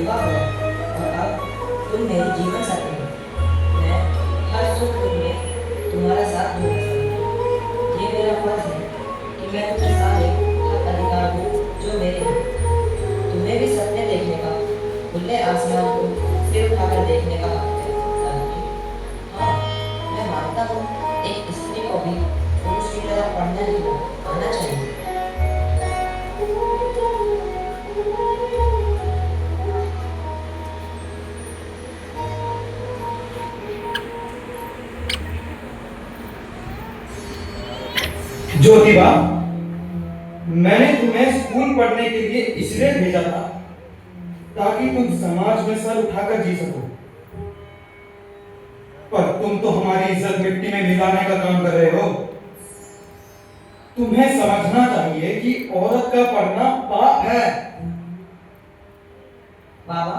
विवाह हुआ और अब तुम मेरी जीवन साथी हो। मैं हर सुख दुख में तुम्हारा साथ दूंगा। ये मेरा फर्ज है कि मैं तुम्हें सारे हक अधिकार दूं जो मेरे हैं। तुम्हें भी सपने देखने का, खुले आसमान को सिर उठाकर देखने का हक है सावित्री। हाँ, मैं मानता हूँ एक स्त्री को भी पुरुष की तरह पढ़ना लिखना आना चाहिए। ज्योतिबा, मैंने तुम्हें स्कूल पढ़ने के लिए इसलिए भेजा था ताकि तुम समाज में सर उठाकर जी सको। पर तुम तो हमारी इज्जत मिट्टी में मिलाने का काम कर रहे हो। तुम्हें समझना चाहिए कि औरत का पढ़ना पाप है। बाबा,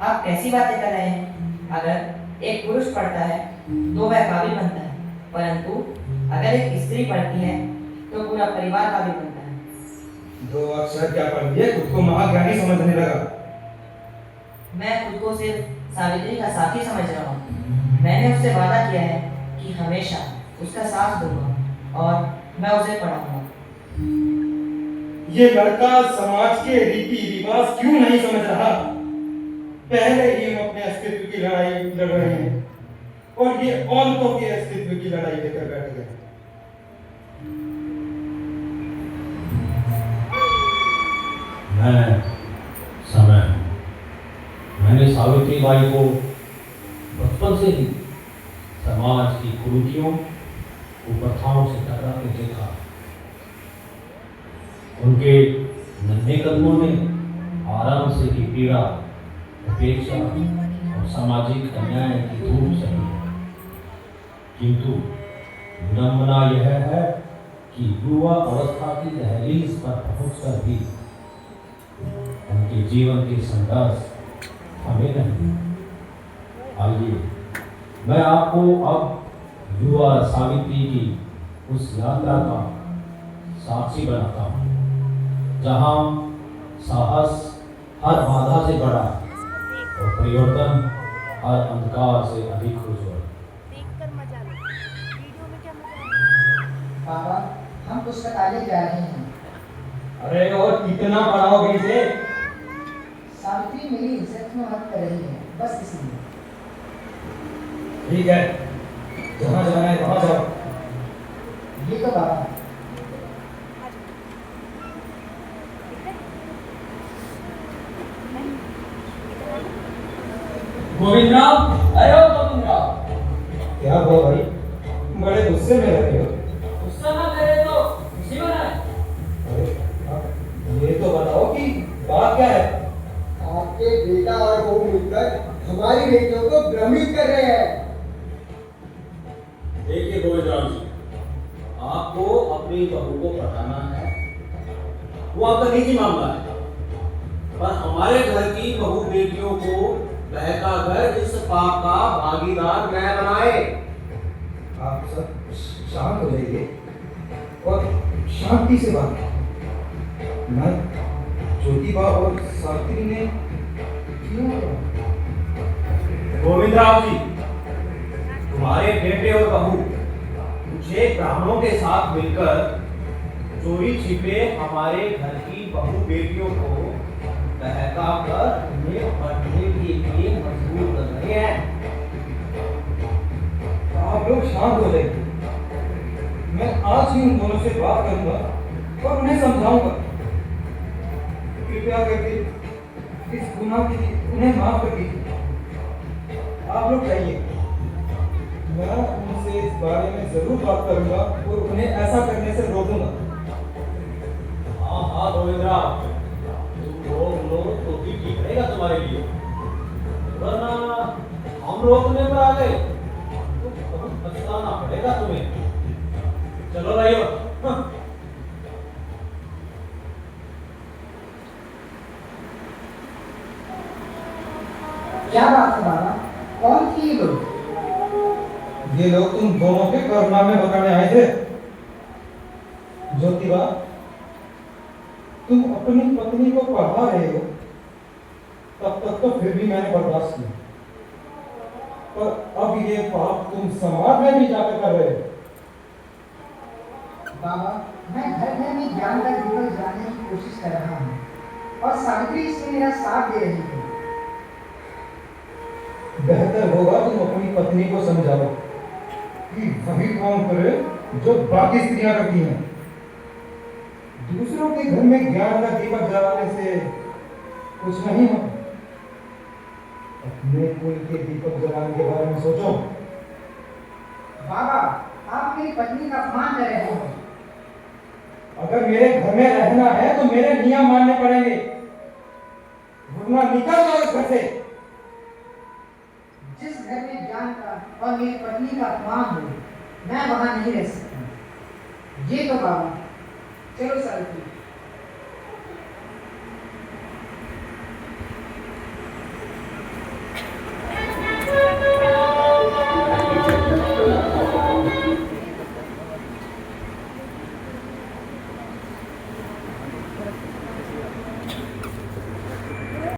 आप कैसी बातें कर रहे हैं? अगर एक पुरुष पढ़ता है तो वह काबिल बनता है, परंतु अगर एक स्त्री पढ़ती है तो पूरा परिवार काबिल बनता है। दो अक्षर क्या पढ़ लिए, खुद को महाज्ञानी समझने लगा। मैं खुद को सिर्फ सावित्री का साथी समझ रहा हूँ। मैंने उससे वादा किया है कि हमेशा उसका साथ दूंगा और मैं उसे पढ़ाऊंगा। ये लड़का समाज के रीति रिवाज क्यों नहीं समझ रहा? पहले ही हम अपने अस्तित्व की लड़ाई लड़ रहे हैं और ये औरतों के अस्तित्व की लड़ाई लेकर बैठ गए। मैं समय हूं। मैंने सावित्री बाई को बचपन से ही समाज की कुरीतियों, कुप्रथाओं से टकराते देखा। उनके नन्हे कदमों में आराम से ही पीड़ा, उपेक्षा और सामाजिक अन्याय की धूप सही है। किंतु विडंबना यह है कि युवा अवस्था की दहलीज पर पहुंचकर भी उनके जीवन के संघर्ष हमें नहीं। आइए मैं आपको अब युवा सावित्री की उस यात्रा का साक्षी बनाता हूँ, जहाँ साहस हर बाधा से बड़ा और परिवर्तन हर अंधकार से अधिक उज्ज्वल। पापा, हम पुस्तकालय जा रहे हैं। अरे और कितना पढ़ाओगे इसे? सावित्री मेरी इज्जत में मत कर रही है, बस इसलिए। ठीक है, जहाँ जाना है वहाँ जाओ। ये तो बाबा। गोविंदराव, अरे ओ गोविंदराव, क्या हुआ भाई? बड़े गुस्से में रहते हो। गुस्सा ना करे तो खुशी बनाए। अरे ये तो बताओ कि बात क्या है? आपके बेटा और बहू मिलकर हमारी बेटियों को भ्रमित कर रहे हैं। देखिए गोविंदराव जी, आपको अपनी बहू को पढ़ाना है, वो आपका निजी मामला है। पर हमारे घर की बहू बेटियों को बहकाकर इस पाप का भागीदार न बनाए। आप सब शांत हो जाइए और शांति से बात करें। मैं ज्योतिबा और सावित्री ने क्यों? गोविंदराव जी, तुम्हारे बेटे और बहू कुछ एक ब्राह्मणों के साथ मिलकर चोरी छिपे हमारे घर की बहू बेटियों को बहकाकर उन्हें पढ़ने के लिए मजबूर कर रहे हैं। आप लोग शांत हो जाइए। मैं आज ही उन दोनों से बात करूंगा और उन्हें समझाऊंगा। कृपया करके इस गुनाह की उन्हें माफ कर दीजिए। आप लोग जाइए, मैं उनसे इस बारे में जरूर बात करूंगा और उन्हें ऐसा करने से रोकूंगा। हाँ हाँ गोविंदराव, तुम लोग तो भी ठीक रहेगा तुम्हारे लिए, वरना हम रोकने पर आ गए तो बहुत पछताना पड़ेगा तुम्हें। चलो भाइयों। क्या बात है बाबा? कौन थी ये लोग? ये लोग तुम दोनों के कारनामे बताने आए थे। ज्योतिबा, तुम अपनी पत्नी को पढ़ा रहे हो तब तक तो फिर भी मैंने बर्दाश्त किया, पर अब ये पाप तुम समाज में भी जाकर कर रहे हो। बाबा, मैं घर घर में ज्ञान का दीपक जलाने की कोशिश कर रहा हूँ और सावित्री इसमें मेरा साथ दे रही है। बेहतर होगा तुम अपनी पत्नी को समझाओ कि वही काम करे जो बाकी स्त्रियां करती हैं। दूसरों के घर में ज्ञान का दीपक जलाने से कुछ नहीं होता। अपने कुल के दीपक जलाने के बारे में सोचो। बाबा, आप मेरी पत्नी का अपमान कर रहे हो। अगर मेरे घर में रहना है तो मेरे नियम मानने पड़ेंगे, वरना निकल जाओ इस घर से। जिस घर में ज्ञान का और मेरी पत्नी का अपमान हो, मैं वहां नहीं रह सकता। ये तो बाबा, चलो सावित्री।